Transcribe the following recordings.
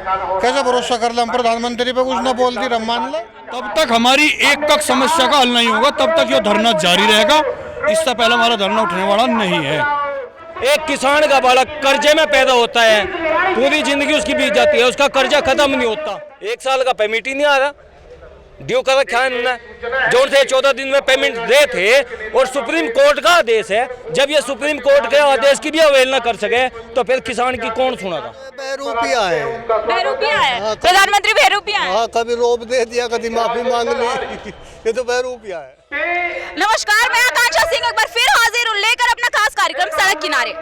कैसे भरोसा कर ले हम प्रधानमंत्री पे, कुछ ना बोल दी हम मान ले। तब तक हमारी एक तक समस्या का हल नहीं होगा, तब तक ये धरना जारी रहेगा। इससे पहले हमारा धरना उठने वाला नहीं है। एक किसान का बालक कर्जे में पैदा होता है, पूरी जिंदगी उसकी बीत जाती है, उसका कर्जा खत्म नहीं होता, 1 साल का पेमेंट ही नहीं आ रहा। ड्यू का रखा है जो थे 14 दिन में पेमेंट दे थे, और सुप्रीम कोर्ट का आदेश है। जब ये सुप्रीम कोर्ट के आदेश की भी अवहेलना कर सके तो फिर किसान की कौन सुनेगा। बहरूपिया है, बहरूपिया है, प्रधानमंत्री बहरूपिया है। हाँ, कभी रोप दे दिया, कभी माफी मांग ली, ये तो बहरूपिया है। नमस्कार, मैं आकांक्षा सिंह एक बार फिर हाजिर हूं लेकर अपना खास कार्यक्रम सड़क किनारे।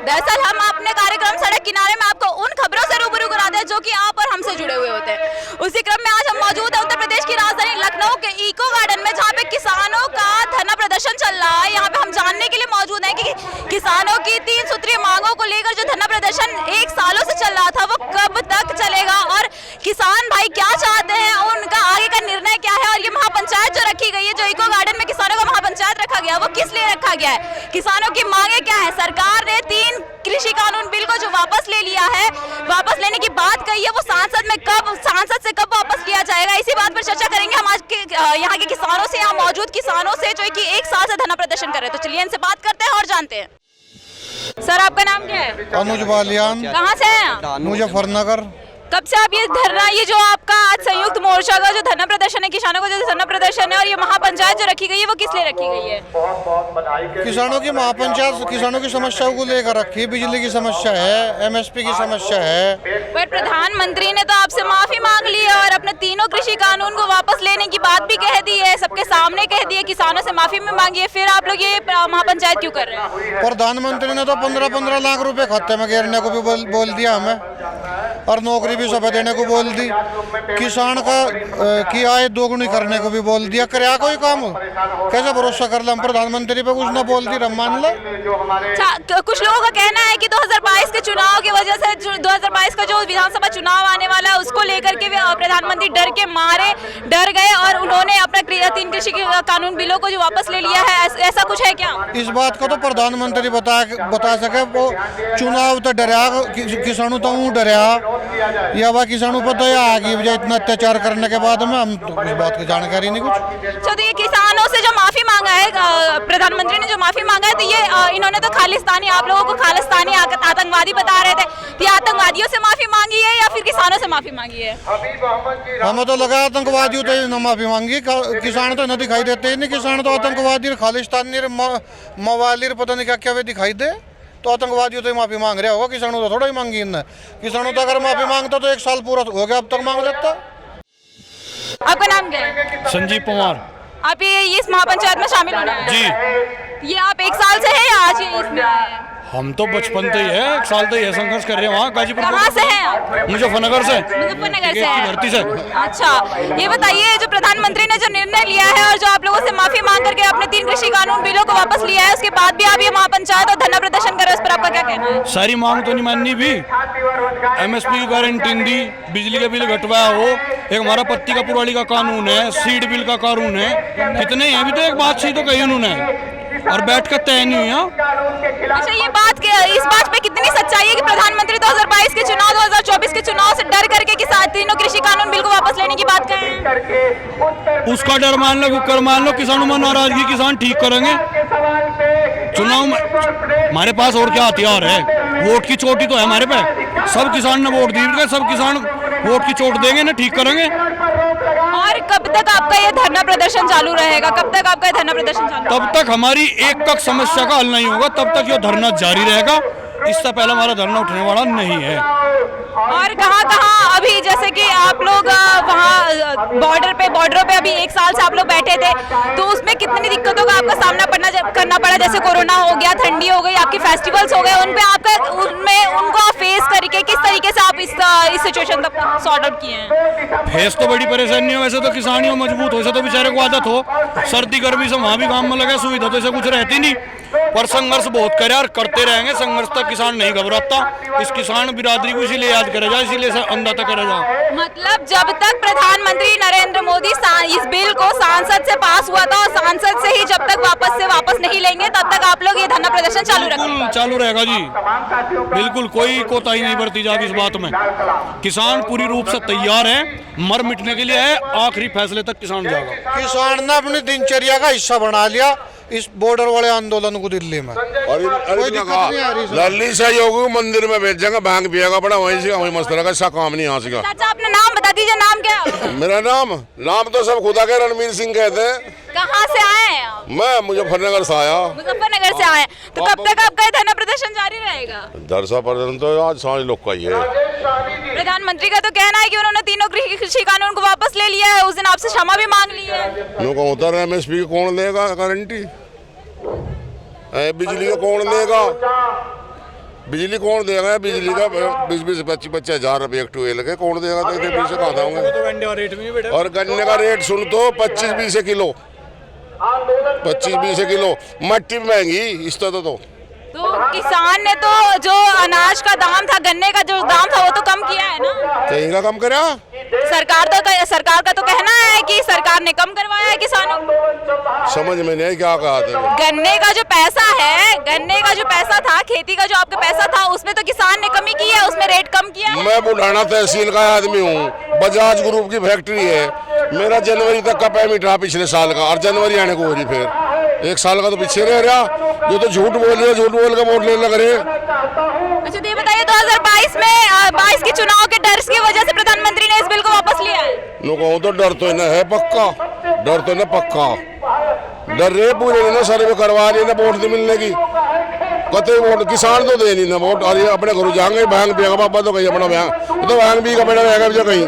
दरअसल हम अपने कार्यक्रम सड़क किनारे में आपको उन खबरों से रूबरू कराते हैं जो कि आप और हमसे जुड़े हुए होते हैं। उसी क्रम में आज हम मौजूद हैं उत्तर प्रदेश की राजधानी लखनऊ के इको गार्डन में, जहां पे किसानों का धरना प्रदर्शन चल रहा है। यहाँ पे हम जानने के लिए मौजूद हैं कि किसानों की 3 सूत्रीय मांगों को लेकर जो धरना प्रदर्शन 1 सालों से चल रहा था वो कब तक चलेगा, और किसान भाई क्या चाहते हैं, उनका आगे का निर्णय क्या है, और ये महापंचायत जो रखी गई है, जो इको गार्डन में किसानों का महापंचायत रखा गया, वो किस लिए रखा गया है, किसानों की मांगे क्या है। सरकार ने 3 कृषि कानून बिल को जो वापस ले लिया है, वापस लेने की बात कही है, वो सांसद से कब वापस लिया जाएगा, इसी बात पर चर्चा करेंगे हम आज के यहाँ के किसानों से, यहाँ मौजूद किसानों से जो कि 1 साल से धरना प्रदर्शन कर रहे हैं। तो चलिए इनसे बात करते हैं और जानते हैं। सर, आपका नाम क्या है? अनुज बालियान। कहाँ से हैं आप? मुजफ्फरनगर। कब से आप ये धरना, ये जो आपका आज संयुक्त मोर्चा का जो धरना प्रदर्शन है, किसानों का जो धरना प्रदर्शन है, और ये महापंचायत जो रखी गई है, वो किस लिए रखी गई है? किसानों की महापंचायत किसानों की समस्याओं को लेकर रखी, बिजली की समस्या है, एमएसपी की समस्या है। पर प्रधानमंत्री ने तो आपसे माफी मांग ली है और अपने 3 कृषि कानून को वापस लेने की बात भी कह दी है, सबके सामने कह दी है, किसानों से माफी भी मांगी है, फिर आप लोग ये महापंचायत क्यों कर रहे हैं? प्रधानमंत्री ने तो 15-15 लाख रुपए खाते में गिरने को भी बोल दिया हमें, और नौकरी भी सब देने को बोल दी। किसान की आय दोगुनी करने को भी बोल दिया। क्या कोई काम हो, कैसे भरोसा कर ले हम प्रधानमंत्री पे, कुछ ना बोल दी हम मान ले। कुछ लोगों का कहना है कि 2022 के चुनाव की वजह से 2022 का जो विधानसभा चुनाव आने वाला है, उसको लेकर के प्रधानमंत्री डर गए और उन्होंने अपना 3 कृषि कानून बिलों को जो वापस ले लिया है। ऐसा कुछ है क्या? इस बात को तो प्रधानमंत्री बता सके। वो चुनाव तो डरा, किसानों तो डरा, या वह किसानों पर तो आगे इतना अत्याचार करने के बाद में हम तो इस बात की जानकारी नहीं कुछ। तो ये किसानों से जो माफी मांगा है, प्रधानमंत्री ने जो माफी मांगा है, तो ये इन्होंने तो खालिस्तानी, आप लोगों को खालिस्तानी आतंकवादी बता रहे थे, ये आतंकवादियों से माफी मांगी है या फिर किसानों से माफी मांगी है? हमें तो लगा आतंकवादियों से न माफी मांगी, किसान तो न दिखाई देते ही नहीं। किसान तो आतंकवादी, खालिस्तानी, मवाली, पता नहीं क्या क्या वे दिखाई दे, तो आतंकवादियों से माफी मांग रहा होगा। किसानों तो थोड़ा ही मांगी इनने। किसानों तो अगर माफी मांगता तो 1 साल पूरा हो गया, अब तक मांग लेता। आपका नाम क्या है? संजीव कुमार। आप ये इस महापंचायत में शामिल होना है? जी। ये आप 1 साल से है या आज ये इसमें आए हैं? हम तो बचपन से ही है, 1 साल से ही संघर्ष कर रहे हैं वहाँ गाजीपुर। कहाँ से हैं आप? मुजफ्फरनगर से। मुजफ्फरनगर से हैं। धरती से। अच्छा, ये बताइए, जो प्रधानमंत्री ने जो निर्णय लिया है और जो आप लोगों से माफी मांग करके अपने 3 कृषि कानून बिलों को वापस लिया है, उसके बाद भी आप ये महापंचायत और धरना प्रदर्शन कर रहे हैं, उस पर आपका क्या कहना है? सारी मांग तो नहीं माननी भी, एमएसपी की गारंटी दी, बिजली का बिल घटवाया हो, एक हमारा पत्ती का पुराली का कानून है, सीड बिल का कानून है, कितने हैं अभी तो। एक बात सही तो कही उन्होंने और बैठ कर तय नहीं हुई। अच्छा, इस बात पे कितनी सच्चाई है कि प्रधानमंत्री 2022 के चुनाव, 2024 के चुनाव से डर करके कि 3 कृषि कानून बिल को वापस लेने की बात कहें? उसका डर मान लो, कर मान लो, किसानों में नाराजगी किसान ठीक करेंगे। चुनाव में हमारे पास और क्या हथियार है, वोट की चोटी तो है हमारे पे। सब किसान ने वोट दी, सब किसान वोट की चोट देंगे ना, ठीक करेंगे। और कब तक आपका ये धरना प्रदर्शन चालू रहेगा? कब तक आपका ये धरना प्रदर्शन चालू? तब तक हमारी एक तक समस्या का हल नहीं होगा, तब तक ये धरना जारी रहेगा। इससे पहले हमारा धरना उठने वाला नहीं है। और कहाँ अभी, जैसे कि आप लोग वहाँ बॉर्डरों पे अभी 1 साल से आप लोग बैठे थे, तो उसमें कितनी दिक्कतों का आपका सामना करना पड़ा? जैसे कोरोना हो गया, ठंडी हो गई, आपके फेस्टिवल्स हो गए, उनको फेस करके किस तरीके से आप इस सिचुएशन तक सॉर्ट आउट किए हैं? फेस तो बड़ी परेशानी है, वैसे तो किसान ही मजबूत हो, ऐसे तो बेचारे को आदत हो, सर्दी गर्मी से वहाँ भी काम में लगे, सुविधा तो ऐसे कुछ रहती नहीं, पर संघर्ष बहुत करे और करते रहेंगे। संघर्ष तक किसान नहीं घबराता। इस किसान बिरादरी को इसीलिए याद करे जाए, इसीलिए अंधा तक करे जाए। मतलब मतलब जब तक प्रधानमंत्री नरेंद्र मोदी इस बिल को सांसद से पास हुआ था और सांसद से ही जब तक वापस नहीं लेंगे तब तक आप लोग ये धरना प्रदर्शन चालू रखेंगे? बिल्कुल चालू रहेगा जी, बिल्कुल कोई कोताही नहीं बरती जाएगी इस बात में। किसान पूरी रूप से तैयार है, मर मिटने के लिए है, आखिरी फैसले तक किसान जाएगा। किसान ने अपनी दिनचर्या का हिस्सा बना लिया इस बॉर्डर वाले आंदोलन को दिल्ली में। कोई दिक्कत नहीं आ रही सर। लल्ली से योगी मंदिर में भेजेंगे, भांग पिएगा बड़ा वहीं से वहीं मस्त रहेगा, ऐसा काम नहीं आ सका। चाचा अपना नाम बता दीजिए, नाम क्या है? मेरा नाम तो सब खुदा के रणवीर सिंह कहते हैं। कहाँ से आए हैं आप? मैं मुजफ्फरनगर से आया। मुजफ्फरनगर से आए, तो कब तक आपका ये धरना प्रदर्शन जारी रहेगा? दरसा पर्यंत तो आज सारे लोग का ही है। प्रधानमंत्री का तो कहना है कि उन्होंने तीनों कृषि कानून को वापस ले लिया है, उस दिन आपसे क्षमा भी मांग ली है। लोगों को उतर MSP कौन देगा गारंटी? बिजली का कौन देगा? बिजली कौन देगा? बिजली का 20-25 हजार रुपये एक ट्यूबवेल के कौन देगा? तो इतने पैसे कहाँ देंगे? और गन्ने का रेट सुन तो 25-20 किलो, 25-20 किलो। मट्टी महंगी इस तरह तो किसान ने तो जो अनाज का दाम था, गन्ने का जो दाम था वो तो कम किया है ना? कहीं का कम करा? सरकार का तो कहना है कि सरकार ने कम करवाया है किसानों को। समझ में नहीं क्या कहा था। गन्ने का जो पैसा था, खेती का जो आपका पैसा था, उसमें तो किसान ने कमी की है, उसमें रेट कम किया है। मैं बुढ़ाना तहसील का आदमी हूँ, बजाज ग्रुप की फैक्ट्री है, मेरा जनवरी तक का पेमेंट रहा पिछले साल का, और जनवरी आने को हो रही, फिर 1 साल का तो पीछे रह रहा। जो तो झूठ बोल रहे, झूठ बोल के वोट लेने लग रहे। अच्छा, तो ये बताइए 2022 में 22 के चुनाव के डर की वजह से प्रधानमंत्री ने इस बिल को वापस लिया है? लोगों तो डर तो न है पक्का, डर तो न पक्का, डर रहे पूरे ना सर्वे करवा रही ना वोट नहीं मिलने की। कते वोट किसान तो दे नहीं ना वोट, और ये अपने घर जाएंगे भांग पिएगा पापा तो कहीं अपना भांग भी कमेड़ा रहेगा कहीं।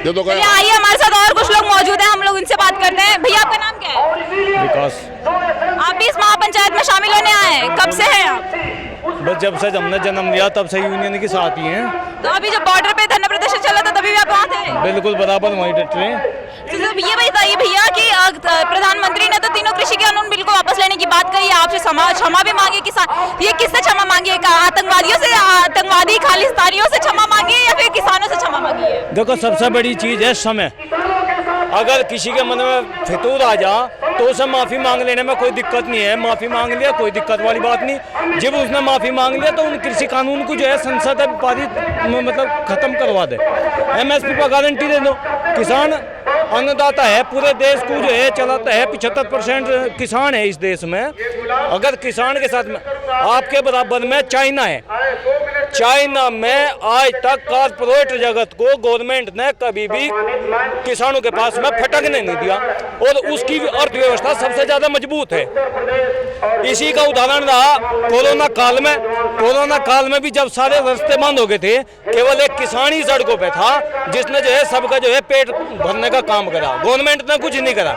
ये तो कहीं आइए, हमारे साथ और कुछ लोग मौजूद हैं, हम लोग इनसे बात करते हैं। भैया आपका नाम क्या है? विकास। आप भी इस महापंचायत में शामिल होने आए हैं, कब से हैं आप? बस जब से हमने जन्म लिया तब से यूनियन के साथ ही हैं। तो अभी जब बॉर्डर पे धरना प्रदर्शन चला था तभी भी आप वहाँ थे? बिल्कुल बराबर वहीं डटे हैं। तो ये बताइए भैया कि प्रधानमंत्री ने तो तीनों कृषि कानून बिल को वापस लेने की बात कही, आपसे क्षमा भी मांगी किसान। ये किससे क्षमा मांगी है? आतंकवादियों से, आतंकवादी खालिस्तानियों से क्षमा मांगी है या फिर किसानों से क्षमा मांगी है? देखो, सबसे बड़ी चीज है समय। अगर किसी के मन में फितूर आ जा तो उसे माफ़ी मांग लेने में कोई दिक्कत नहीं है। माफ़ी मांग लिया, कोई दिक्कत वाली बात नहीं। जब उसने माफ़ी मांग लिया तो उन कृषि कानून को जो है संसद है पारित मतलब ख़त्म करवा दे। MSP पर गारंटी दे दो। किसान अन्नदाता है, पूरे देश को जो है चलाता है। 75% किसान है इस देश में। अगर किसान के साथ में आपके बराबर में चाइना है, चाइना में आज तक कॉर्पोरेट जगत को गवर्नमेंट ने कभी भी किसानों के पास में फटकने नहीं दिया, और उसकी अर्थव्यवस्था सबसे ज्यादा मजबूत है। इसी का उदाहरण रहा कोरोना काल में भी जब सारे रास्ते बंद हो गए थे, केवल एक किसान ही सड़कों पे था जिसने जो है सबका जो है पेट भरने का काम करा। गवर्नमेंट ने कुछ नहीं करा।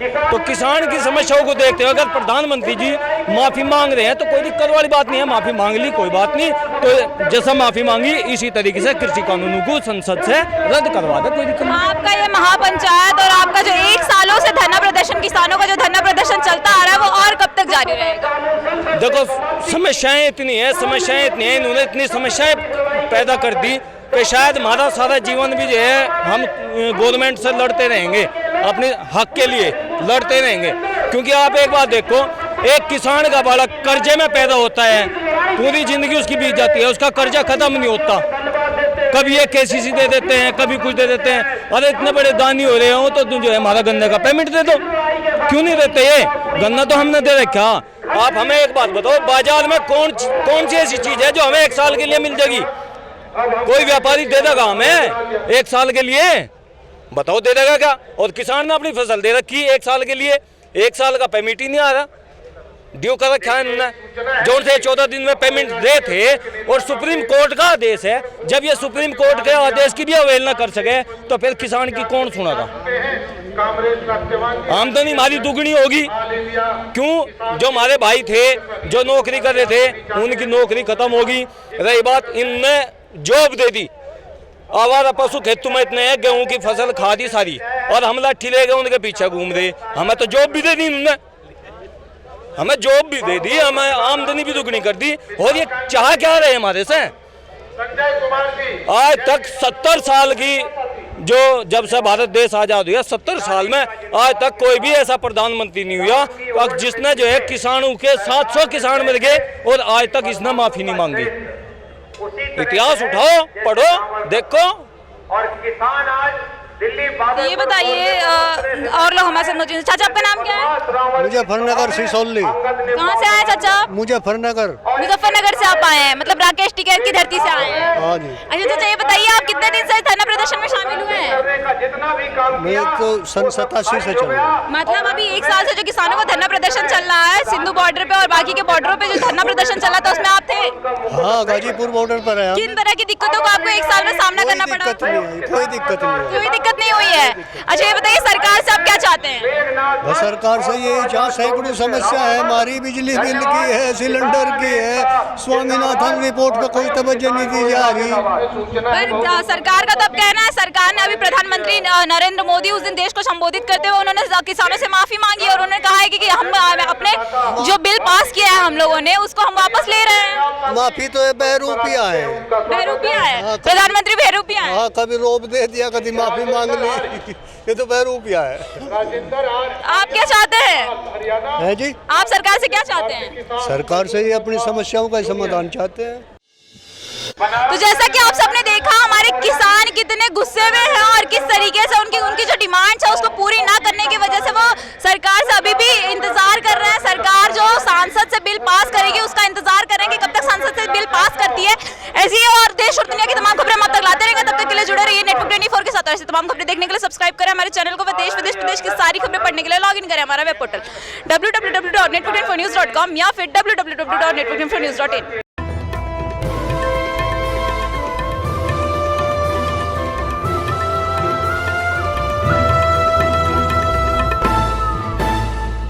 तो किसान की समस्याओं को देखते हुए अगर प्रधानमंत्री जी माफी मांग रहे हैं तो कोई दिक्कत वाली बात नहीं है। माफी मांग ली, कोई बात नहीं। तो जैसा माफी मांगी इसी तरीके से कृषि कानूनों को संसद से रद्द करवा दे, कोई दिक्कत नहीं। आपका ये महापंचायत और आपका जो 1 सालों से धरना प्रदर्शन, किसानों का जो धरना प्रदर्शन चलता आ रहा है, वो और कब तक जारी रहेगा? देखो, समस्याएं इतनी है, इन्होंने इतनी समस्याएं पैदा कर दी कि शायद हमारा सारा जीवन भी जो है हम गवर्नमेंट से लड़ते रहेंगे, अपने हक के लिए लड़ते रहेंगे। क्योंकि आप एक बात देखो, एक किसान का बालक कर्जे में पैदा होता है, पूरी जिंदगी उसकी बीत जाती है, उसका कर्जा खत्म नहीं होता। कभी ये KCC दे देते हैं, कभी कुछ दे देते हैं। अरे इतने बड़े दानी हो रहे हो तो तुम जो है हमारा गन्ने का पेमेंट दे दो। क्यों नहीं देते? ये गन्ना तो हमने दे रखा। आप हमें एक बात बताओ, बाजार में कौन सी ऐसी चीज है जो हमें 1 साल के लिए मिल जाएगी? कोई व्यापारी दे देगा हमें 1 साल के लिए? बताओ दे देगा क्या? और किसान ने अपनी फसल दे रखी 1 साल के लिए, 1 साल का पेमेंट ही नहीं आ रहा। ड्यू कर रखा है इन्होंने, जो से 14 दिन में पेमेंट दे थे। और सुप्रीम कोर्ट का आदेश है, जब ये सुप्रीम कोर्ट के आदेश की भी अवहेलना कर सके तो फिर किसान की कौन सुनेगा? आमदनी हमारी दुगनी होगी। क्यों? जो हमारे भाई थे जो नौकरी कर रहे थे उनकी नौकरी खत्म होगी। रही बात, इनने जॉब दे दी, आवारा पशु खेतों में इतने हैं, गेहूं की फसल खा दी सारी, और हम लाठी ले गए उनके पीछे घूम रहे। हमें तो जॉब भी दे दी उन्होंने, हमें जॉब भी दे दी, हमें आमदनी भी दुगनी कर दी। और ये चाह क्या रहे हमारे से? आज तक 70 साल की जो जब से भारत देश आज़ाद हुआ 70 साल में आज तक कोई भी ऐसा प्रधानमंत्री नहीं हुआ जिसने जो है किसानों के 700 किसान मिल गए और आज तक इसने माफ़ी नहीं मांगी। इतिहास उठाओ, पढ़ो, देखो। और किसान आज दिल्ली ये बताइए और लोग हमारे साथ मौजूद हैं। चाचा आपका नाम क्या है? मुजफ्फरनगर सिसौली। कहाँ से आए चाचा? मुजफ्फरनगर। मुजफ्फरनगर से आप आए हैं, मतलब राकेश टिकैत की धरती से आए हैं। हाँ जी। अच्छा चाचा ये बताइए आप कितने दिन से धरना प्रदर्शन में शामिल हुए हैं? जितना भी काम मैं तो सन 87 से चल रहा हूँ। मतलब अभी 1 साल से जो किसानों का धरना प्रदर्शन चल रहा है सिंधु बॉर्डर पे और बाकी के बॉर्डरों पे जो धरना प्रदर्शन चला था उसमें आप थे? हाँ, गाजीपुर बॉर्डर पर है। किन तरह की दिक्कतों का आपको 1 साल में सामना करना पड़ा? कोई दिक्कत नहीं आई। कोई दिक्कत नहीं हुई है। अच्छा ये बताइए सरकार से आप क्या चाहते हैं? बस सरकार से ये जहाँ सैकड़ों समस्या है, हमारी बिजली बिल की है, सिलेंडर की है, स्वामीनाथन रिपोर्ट पे कोई तवज्जो नहीं दी जा रही। पर सरकार का तो अब कहना है, सरकार ने अभी प्रधानमंत्री नरेंद्र मोदी उस दिन देश को संबोधित करते हुए उन्होंने किसानों से माफी मांगी और उन्होंने कहा है कि हम अपने जो बिल पास किया है हम लोगों ने उसको हम वापस ले रहे हैं। माफी तो ये बहरूपिया है। बहरूपिया है? प्रधानमंत्री बहरूपिया है? हाँ, कभी रोब दे दिया, कभी माफी मांग ली। ये तो बहरूपिया है। आप क्या चाहते हैं? है जी, आप सरकार से क्या चाहते हैं? सरकार से ये अपनी समस्याओं का समाधान चाहते हैं। तो जैसा कि आप सबने देखा हमारे किसान कितने गुस्से में हैं और किस तरीके से उनकी जो डिमांड्स है उसको पूरी ना करने की वजह से वो सरकार से अभी भी इंतजार कर रहे हैं। सरकार जो सांसद से बिल पास करेगी उसका इंतजार करेंगे कब तक सांसद से बिल पास करती है। ऐसी और देश और दुनिया की तमाम खबरें हम अब तक लाते रहेंगे, तब तक के लिए जुड़े रहिए नेटवर्क 24 के साथ। और ऐसी तमाम खबरें देखने के लिए सब्सक्राइब करें हमारे चैनल को। देश विदेश प्रदेश की सारी खबरें पढ़ने के लिए लॉग इन करें हमारा वेब पोर्टल www.networkinfonews.com या फिर www.networkinfonews.in।